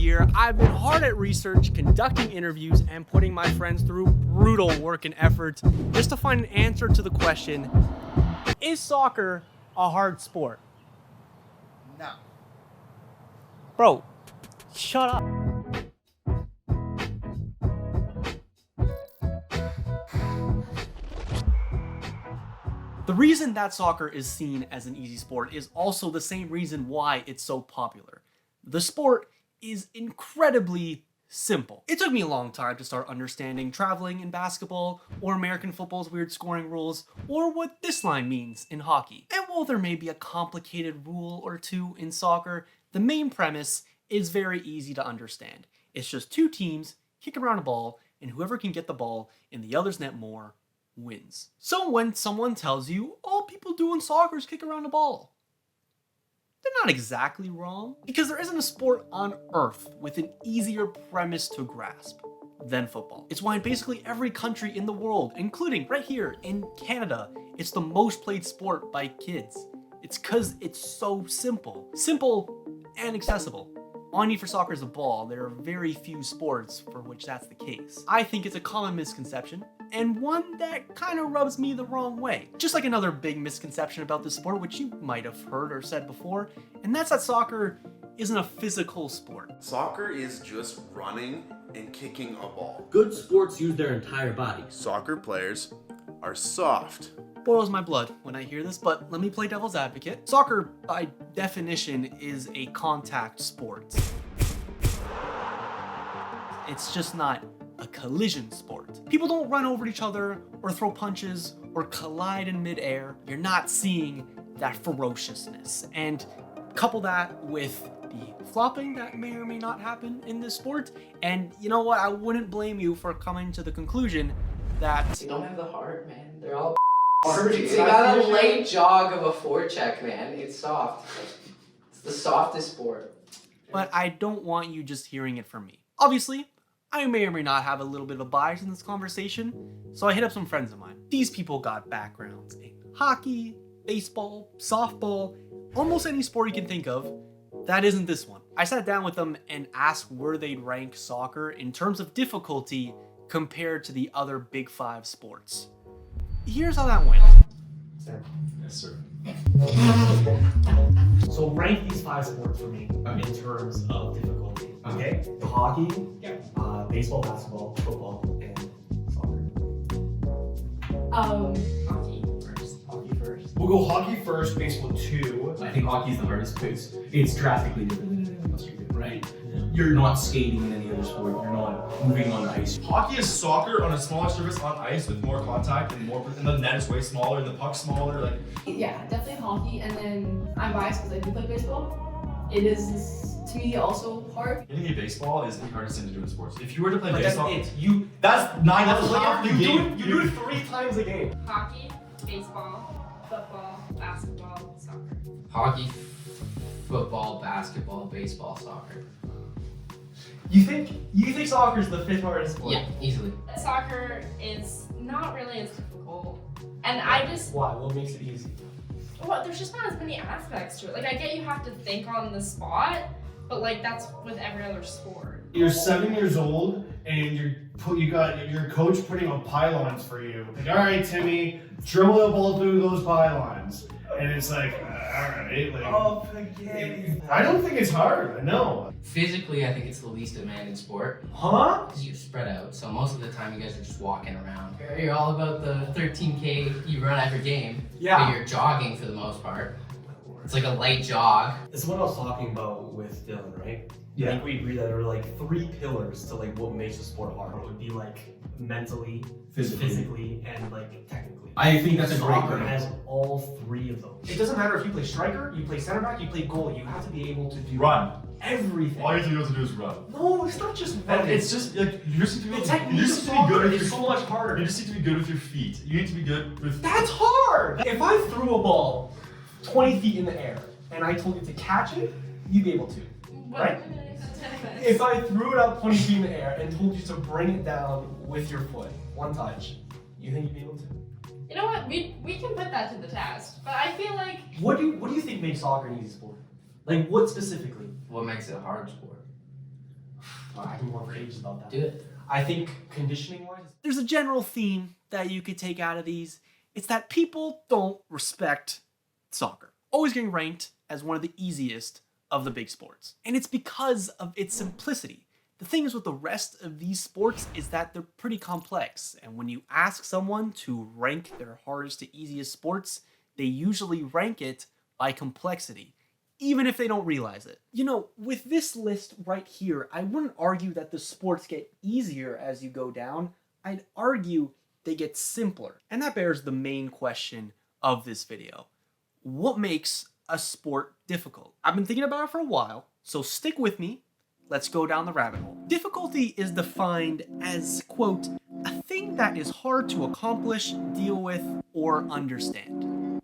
year, I've been hard at research, conducting interviews, and putting my friends through brutal work and effort just to find an answer to the question, is soccer a hard sport? No. Bro, shut up. The reason that soccer is seen as an easy sport is also the same reason why it's so popular. The sport is incredibly simple. It took me a long time to start understanding traveling in basketball, or American football's weird scoring rules, or what this line means in hockey. And while there may be a complicated rule or two in soccer, the main premise is very easy to understand. It's just two teams kicking around a ball, and whoever can get the ball in the other's net more wins. So when someone tells you all people do in soccer is kick around the ball, they're not exactly wrong, because there isn't a sport on earth with an easier premise to grasp than football. It's why in basically every country in the world, including right here in Canada, it's the most played sport by kids. It's because it's so simple. Simple and accessible. All you need for soccer is a ball. There are very few sports for which that's the case. I think it's a common misconception, and one that kind of rubs me the wrong way. Just like another big misconception about this sport, which you might have heard or said before, and that's that soccer isn't a physical sport. Soccer is just running and kicking a ball. Good sports use their entire body. Soccer players are soft. Boils my blood when I hear this, but let me play devil's advocate. Soccer, by definition, is a contact sport. It's just not a collision sport. People don't run over each other or throw punches or collide in midair. You're not seeing that ferociousness. And couple that with the flopping that may or may not happen in this sport, and you know what? I wouldn't blame you for coming to the conclusion that They don't have the heart, man. They're all They got a light jog of a forecheck, man. It's soft. It's the softest sport. but I don't want you just hearing it from me. Obviously, I may or may not have a little bit of a bias in this conversation, so I hit up some friends of mine. These people got backgrounds in hockey, baseball, softball, almost any sport you can think of. That isn't this one. I sat down with them and asked where they'd rank soccer in terms of difficulty compared to the other Big Five sports. Here's how that went. Yes, sir. So rank these 5 sports for me in terms of difficulty. Okay? Hockey, baseball, basketball, football, and soccer. Hockey first. Hockey first. We'll go hockey first, baseball 2. I think hockey is the hardest because it's drastically different than anything else you do, right? You're not skating in any other sport. You're not moving on ice. Hockey is soccer on a smaller surface on ice with more contact and the net is way smaller and the puck's smaller. Like, Yeah, definitely hockey. And then I'm biased because I do play baseball. It is, to me, also hard. hitting a baseball is the hardest thing to do in sports. If you were to play But baseball, that's it. You that's half the game. you do it 3 times a game. Hockey, baseball, football, basketball, soccer. Hockey, football, basketball, baseball, soccer. You think soccer's the 5th hardest sport? Yeah, easily. Soccer is not really as difficult. And I just, Why? What makes it easy? well, there's just not as many aspects to it. Like, I get you have to think on the spot, but like, that's with every other sport. You're 7 years old and you got your coach putting on pylons for you. Like, all right, Timmy, dribble the ball through those pylons. And it's like, all right, like. forget. I don't think it's hard. No. Physically, I think it's the least demanding sport Huh? because you're spread out. So most of the time, you guys are just walking around. You're all about the 13K you run every game. Yeah. But you're jogging for the most part. It's like a light jog. This is what I was talking about with Dylan, right? Yeah. I think we agree that there are like 3 pillars to like what makes a sport hard. It would be like mentally, physically, and like technically. I think that's a great Soccer point. has all 3 of those. It doesn't matter if you play striker, you play center back, you play goalie. You have to be able to do run. everything. All you have to do is run. No, it's not just And running. it's just like you just need to be the able technique you of just need to be good soccer with is your so much harder. You just need to be good with your feet. You need to be good with. That's hard! If I threw a ball 20 feet in the air and I told you to catch it, you'd be able to. Right? If I threw it up 20 feet in the air and told you to bring it down with your foot, 1 touch, you think you'd be able to? You know what? We can put that to the test. But I feel like What do you think makes soccer an easy sport? Like what specifically? What makes it a hard sport? I can go on for ages about that. Do it. I think conditioning wise, There's a general theme that you could take out of these. It's that people don't respect soccer. Always getting ranked as one of the easiest of the big sports. And it's because of its simplicity. The thing is with the rest of these sports is that they're pretty complex. And when you ask someone to rank their hardest to easiest sports, they usually rank it by complexity, even if they don't realize it. You know, with this list right here, I wouldn't argue that the sports get easier as you go down. I'd argue they get simpler. And that bears the main question of this video. What makes a sport difficult? I've been thinking about it for a while, so stick with me. Let's go down the rabbit hole. Difficulty is defined as, quote, a thing that is hard to accomplish, deal with, or understand.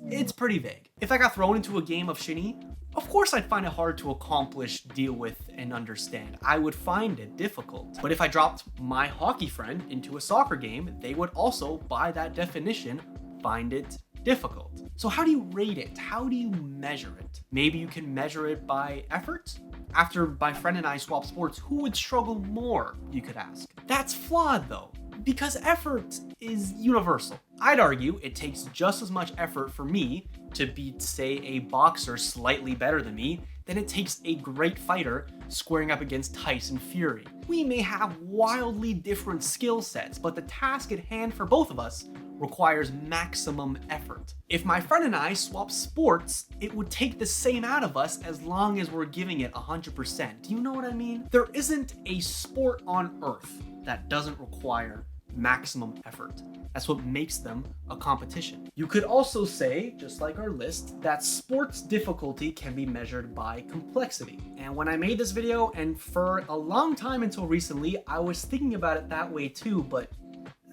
It's pretty vague. If I got thrown into a game of shinny, of course I'd find it hard to accomplish, deal with, and understand. I would find it difficult. But if I dropped my hockey friend into a soccer game, they would also, by that definition, find it difficult. So how do you rate it? How do you measure it? Maybe you can measure it by effort? After my friend and I swap sports, who would struggle more, you could ask. That's flawed though, because effort is universal. I'd argue it takes just as much effort for me to beat, say, a boxer slightly better than me than it takes a great fighter squaring up against Tyson Fury. We may have wildly different skill sets, but the task at hand for both of us requires maximum effort. If my friend and I swap sports, it would take the same out of us as long as we're giving it 100%. Do you know what I mean? There isn't a sport on earth that doesn't require maximum effort. That's what makes them a competition. You could also say, just like our list, that sports difficulty can be measured by complexity. And when I made this video, and for a long time until recently, I was thinking about it that way too, but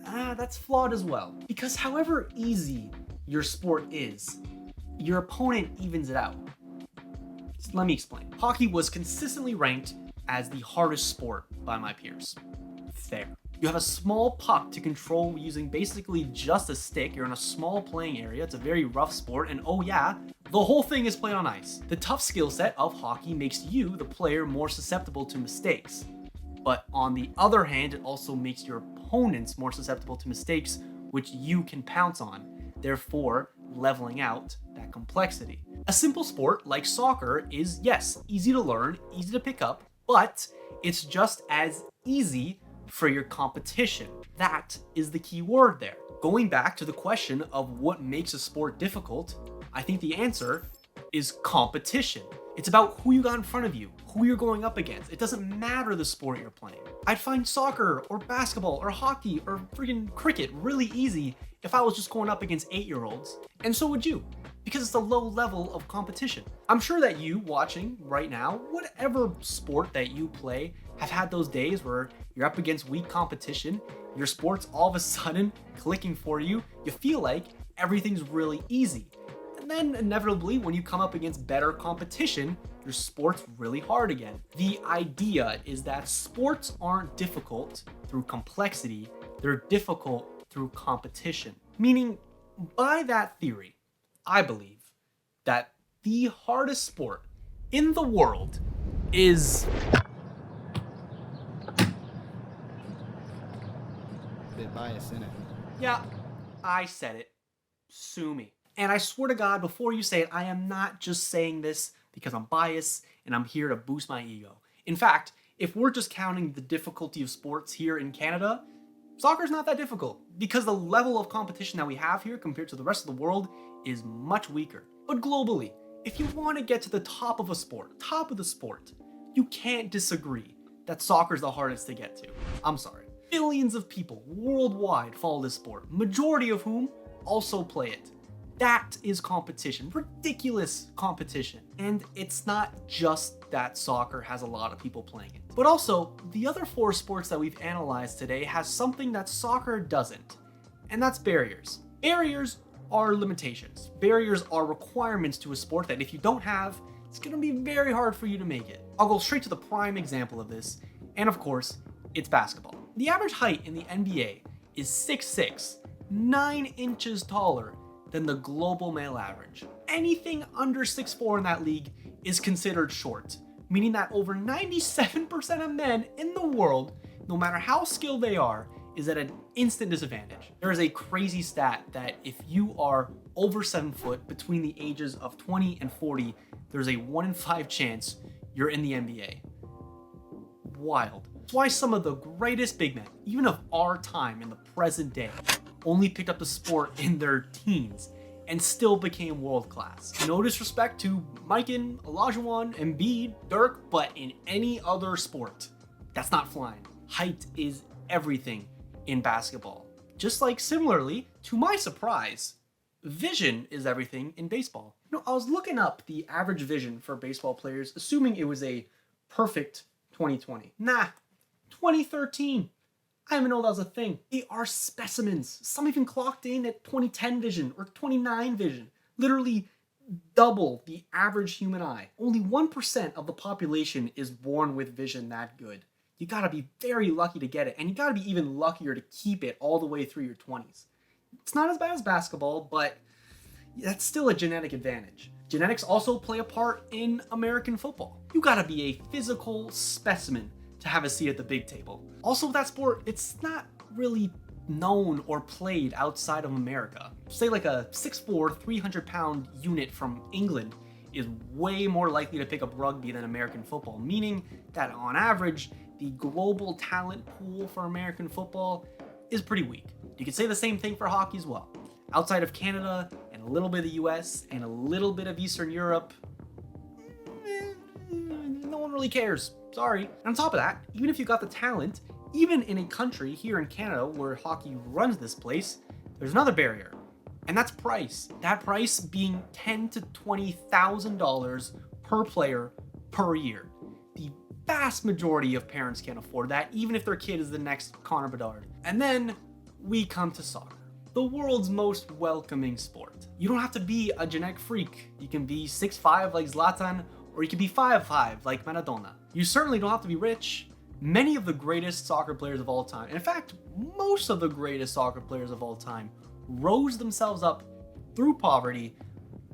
that's flawed as well. Because however easy your sport is, your opponent evens it out. So let me explain. Hockey was consistently ranked as the hardest sport by my peers. Fair. You have a small puck to control using basically just a stick. You're in a small playing area. It's a very rough sport. And oh yeah, the whole thing is played on ice. The tough skill set of hockey makes you, the player, more susceptible to mistakes. But on the other hand, it also makes your opponents more susceptible to mistakes, which you can pounce on, therefore leveling out that complexity. A simple sport like soccer is, yes, easy to learn, easy to pick up, but it's just as easy for your competition. That is the key word there. Going back to the question of what makes a sport difficult, I think the answer is competition. It's about who you got in front of you, who you're going up against. It doesn't matter the sport you're playing. I'd find soccer or basketball or hockey or freaking cricket really easy if I was just going up against 8-year-olds. And so would you, because it's a low level of competition. I'm sure that you watching right now, whatever sport that you play, have had those days where you're up against weak competition, your sport's all of a sudden clicking for you, you feel like everything's really easy. And then inevitably, when you come up against better competition, your sport's really hard again. The idea is that sports aren't difficult through complexity, they're difficult through competition. Meaning, by that theory, I believe that the hardest sport in the world is... Bit biased, innit? Yeah, I said it. Sue me. And I swear to God, before you say it, I am not just saying this because I'm biased and I'm here to boost my ego. In fact, if we're just counting the difficulty of sports here in Canada, soccer's not that difficult because the level of competition that we have here compared to the rest of the world is much weaker. But globally, if you want to get to the top of a sport, top of the sport, you can't disagree that soccer's the hardest to get to. I'm sorry. Billions of people worldwide follow this sport, majority of whom also play it. That is competition, ridiculous competition. And it's not just that soccer has a lot of people playing it, but also the other 4 sports that we've analyzed today has something that soccer doesn't, and that's barriers. Barriers are limitations. Barriers are requirements to a sport that if you don't have, it's gonna be very hard for you to make it. I'll go straight to the prime example of this, and of course, it's basketball. The average height in the NBA is 6'6", 9 inches taller than the global male average. Anything under 6'4" in that league is considered short, meaning that over 97% of men in the world, no matter how skilled they are, is at an instant disadvantage. There is a crazy stat that if you are over 7 foot between the ages of 20 and 40, there's a 1 in 5 chance you're in the NBA. Wild. That's why some of the greatest big men, even of our time in the present day, only picked up the sport in their teens and still became world class. No disrespect to Mikan, Olajuwon, Embiid, Dirk, but in any other sport, that's not flying. Height is everything in basketball. Just like similarly, to my surprise, vision is everything in baseball. You know, I was looking up the average vision for baseball players, assuming it was a perfect 2020. Nah, 2013. I didn't even know that was a thing. They are specimens. Some even clocked in at 2010 vision or 29 vision. Literally double the average human eye. Only 1% of the population is born with vision that good. You gotta be very lucky to get it, and you gotta be even luckier to keep it all the way through your 20s. It's not as bad as basketball, but that's still a genetic advantage. Genetics also play a part in American football. You gotta be a physical specimen to have a seat at the big table. Also with that sport, it's not really known or played outside of America. Say like a 6'4", 300-pound unit from England is way more likely to pick up rugby than American football, meaning that on average, the global talent pool for American football is pretty weak. You could say the same thing for hockey as well. Outside of Canada and a little bit of the US and a little bit of Eastern Europe, no one really cares. Sorry. And on top of that, even if you got the talent, even in a country here in Canada where hockey runs this place, there's another barrier, and that's price. That price being $10,000 to $20,000 per player per year. The vast majority of parents can't afford that, even if their kid is the next Connor Bedard. And then we come to soccer, the world's most welcoming sport. You don't have to be a genetic freak. You can be 6'5" like Zlatan, or you can be 5'5" like Maradona. You certainly don't have to be rich. Many of the greatest soccer players of all time, in fact, most of the greatest soccer players of all time, rose themselves up through poverty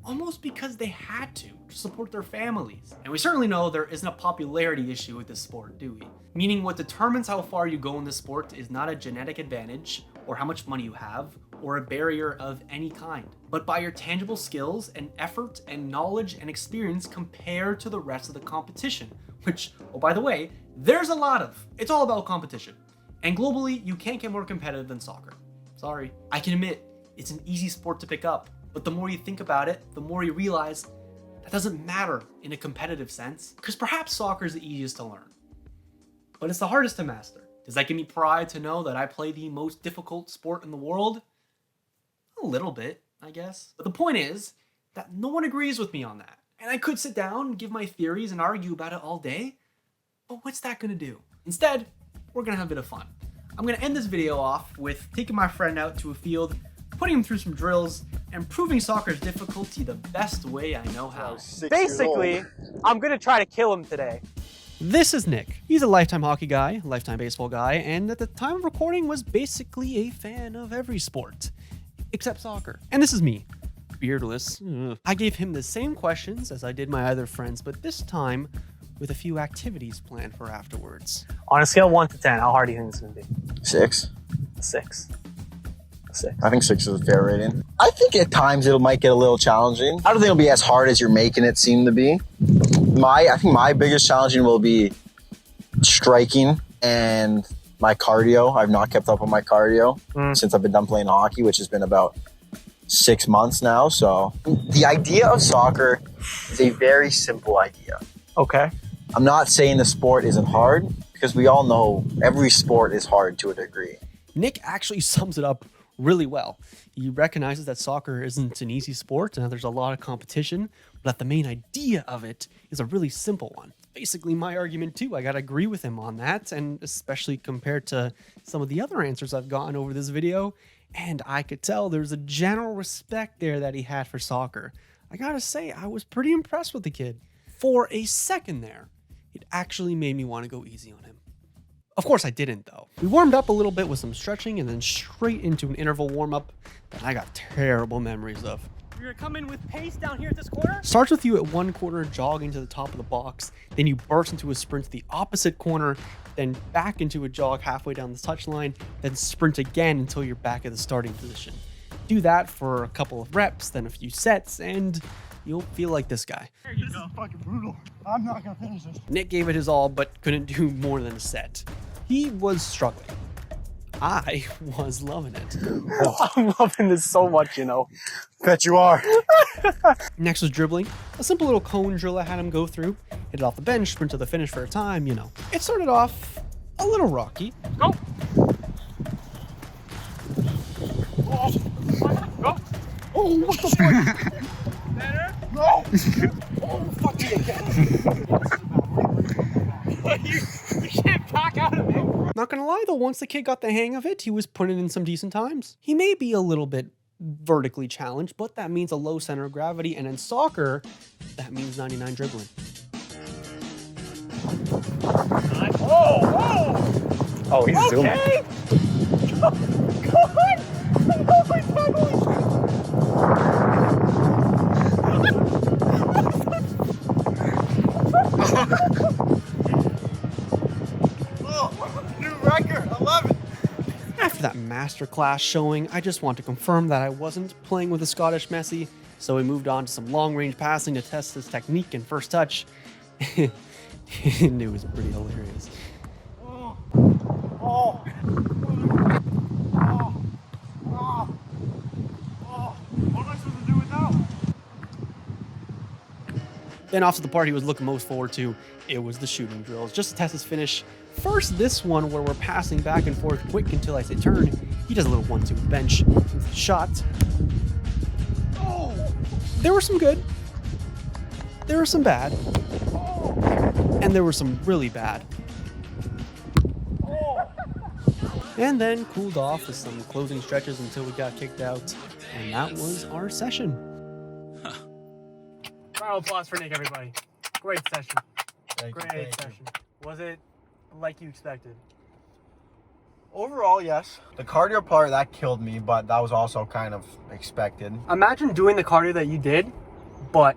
almost because they had to support their families. And we certainly know there isn't a popularity issue with this sport, do we? Meaning what determines how far you go in this sport is not a genetic advantage or how much money you have or a barrier of any kind, but by your tangible skills and effort and knowledge and experience compared to the rest of the competition, which, oh by the way, there's a lot of. It's all about competition. And globally, you can't get more competitive than soccer. Sorry. I can admit, it's an easy sport to pick up, but the more you think about it, the more you realize that doesn't matter in a competitive sense, because perhaps soccer is the easiest to learn, but it's the hardest to master. Does that give me pride to know that I play the most difficult sport in the world? A little bit, I guess. But the point is that no one agrees with me on that. And I could sit down, give my theories, and argue about it all day, but what's that gonna do? Instead, we're gonna have a bit of fun. I'm gonna end this video off with taking my friend out to a field, putting him through some drills, and proving soccer's difficulty the best way I know how. Basically, I'm gonna try to kill him today. This is Nick. He's a lifetime hockey guy, lifetime baseball guy, and at the time of recording was basically a fan of every sport, except soccer. And this is me, beardless. I gave him the same questions as I did my other friends, but this time with a few activities planned for afterwards. On a scale of 1 to 10, how hard do you think this is gonna be? 6. 6. 6. I think 6 is a fair rating. I think at times it might get a little challenging. I don't think it'll be as hard as you're making it seem to be. I think my biggest challenging will be striking and my cardio. I've not kept up on my cardio since I've been done playing hockey, which has been about 6 months now. So the idea of soccer is a very simple idea. Okay. I'm not saying the sport isn't hard, because we all know every sport is hard to a degree. Nick actually sums it up really well. He recognizes that soccer isn't an easy sport and that there's a lot of competition, but that the main idea of it is a really simple one. Basically my argument too. I gotta agree with him on that, and especially compared to some of the other answers I've gotten over this video, and I could tell there's a general respect there that he had for soccer. I gotta say, I was pretty impressed with the kid. For a second there, it actually made me want to go easy on him. Of course I didn't though. We warmed up a little bit with some stretching and then straight into an interval warm-up that I got terrible memories of. You're gonna come in with pace down here at this corner. Starts with you at one corner, jogging to the top of the box. Then you burst into a sprint to the opposite corner, then back into a jog halfway down the touchline, then sprint again until you're back at the starting position. Do that for a couple of reps, then a few sets, and you'll feel like this guy. This is fucking brutal. I'm not gonna finish this. Nick gave it his all, but couldn't do more than a set. He was struggling. I was loving it. Oh, I'm loving this so much, you know. Bet you are. Next was dribbling. A simple little cone drill I had him go through. Hit it off the bench, sprint to the finish for a time, you know. It started off a little rocky. Go! Go! Oh, what the fuck? Better? No! Oh, fuck you again. You can't back out of it. Not gonna lie though, once the kid got the hang of it, he was putting in some decent times. He may be a little bit vertically challenged, but that means a low center of gravity, and in soccer, that means 99 dribbling. Oh, whoa! Oh, he's zooming. Go on! Oh my New record. I love it. After that masterclass showing, I just want to confirm that I wasn't playing with a Scottish Messi, so we moved on to some long-range passing to test his technique and first touch. It was pretty hilarious. What am I supposed to do with that? Then off to the part he was looking most forward to, it was the shooting drills, just to test his finish. First, this one where we're passing back and forth quick until I say turn. He does a little 1-2 with the bench, with the shot. There were some good, there were some bad, and there were some really bad. And then cooled off with some closing stretches until we got kicked out, and that was our session. Round of applause for Nick, everybody. Great session. Great session. Was it like you expected? Overall, yes. The cardio part, that killed me, but that was also kind of expected. Imagine doing the cardio that you did, but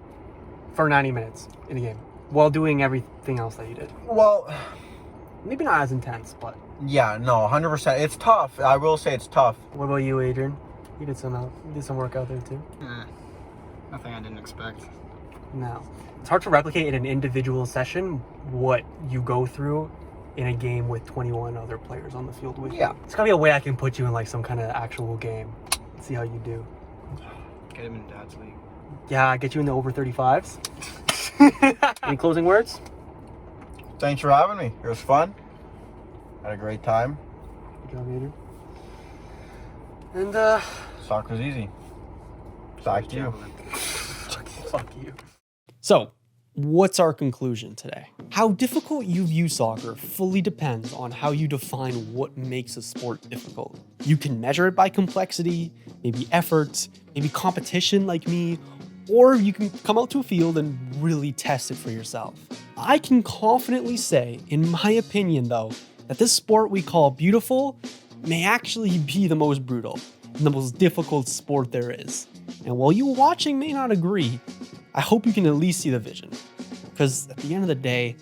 for 90 minutes in a game, while doing everything else that you did. Well, maybe not as intense, but... Yeah, no, 100%. It's tough. I will say it's tough. What about you, Adrian? You did some work out there too? Nothing I didn't expect. No. It's hard to replicate in an individual session what you go through in a game with 21 other players on the field with you. It's gotta be a way I can put you in like some kind of actual game. See how you do. Get him in Dad's league. Yeah, get you in the over 35s. Any closing words? Thanks for having me. It was fun. Had a great time. Good job, Adrian. And soccer's easy. Back to you. Fuck you. So, what's our conclusion today? How difficult you view soccer fully depends on how you define what makes a sport difficult. You can measure it by complexity, maybe effort, maybe competition like me, or you can come out to a field and really test it for yourself. I can confidently say, in my opinion though, that this sport we call beautiful may actually be the most brutal and the most difficult sport there is. And while you watching may not agree, I hope you can at least see the vision. Because at the end of the day,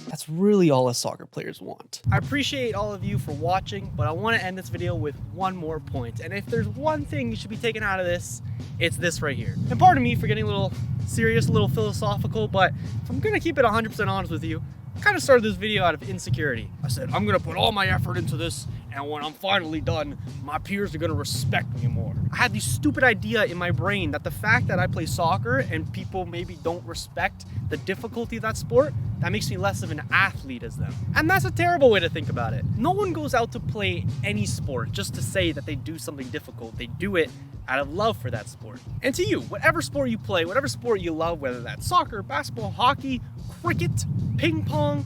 that's really all us soccer players want. I appreciate all of you for watching, but I want to end this video with one more point. And if there's one thing you should be taking out of this, it's this right here. And pardon me for getting a little serious, a little philosophical, but if I'm gonna keep it 100% honest with you, I kind of started this video out of insecurity. I said, I'm gonna put all my effort into this, and when I'm finally done, my peers are gonna respect me more. I had this stupid idea in my brain that the fact that I play soccer and people maybe don't respect the difficulty of that sport, that makes me less of an athlete as them. And that's a terrible way to think about it. No one goes out to play any sport just to say that they do something difficult. They do it out of love for that sport. And to you, whatever sport you play, whatever sport you love, whether that's soccer, basketball, hockey, cricket, ping pong,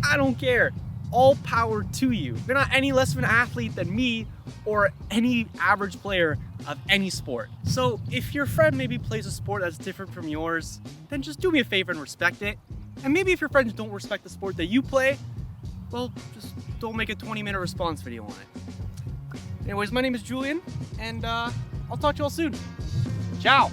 I don't care. All power to you. You're not any less of an athlete than me or any average player of any sport. So if your friend maybe plays a sport that's different from yours, then just do me a favor and respect it. And maybe if your friends don't respect the sport that you play, well, just don't make a 20-minute response video on it. Anyways, my name is Julian, and I'll talk to you all soon. Ciao.